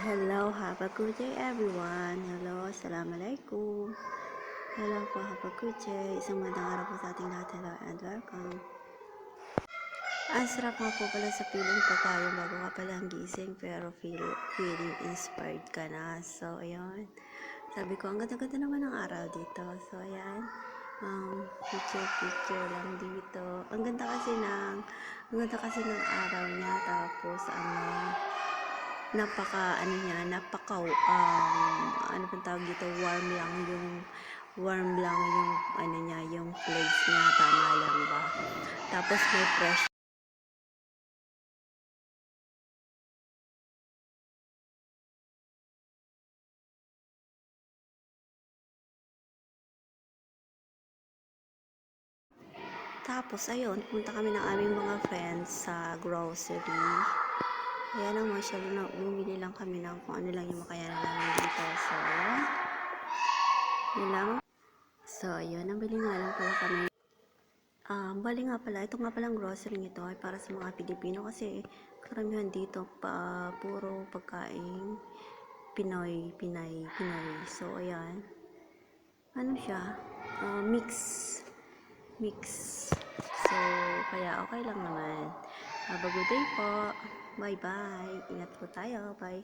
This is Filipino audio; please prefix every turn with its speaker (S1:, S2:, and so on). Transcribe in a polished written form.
S1: Hello, have a good day everyone. Hello, assalamualaikum. Hello po, have a good day. Isang magandang araw po sa ating lahat. Hello and welcome. Ang sarap nga po pala sa feeling pagka yung bago ka palang gising pero feeling inspired ka na. So, ayun. Sabi ko, ang ganda-ganda naman ng araw dito. So, ayan. Picture lang dito. Ang ganda kasi ng araw niya. Tapos, ano pang tawag dito, warm lang yung ano niya, yung flags niya, tama lang ba? Tapos may fresh. Tapos ayun, pumunta kami ng aming mga friends sa grocery. Ayan ang bumili lang kami ng kung ano lang yung makayanan namin dito. So, ayan. Yun lang. So, ayun, nabili nga lang pala kami. Bali nga pala, ito nga palang grocery ito ay para sa mga Pilipino kasi karamihan dito puro pagkain Pinoy. So, ayan. Ano siya? Mix. So, kaya okay lang naman. Have a good day po. Bye-bye. Ingat po tayo. Bye.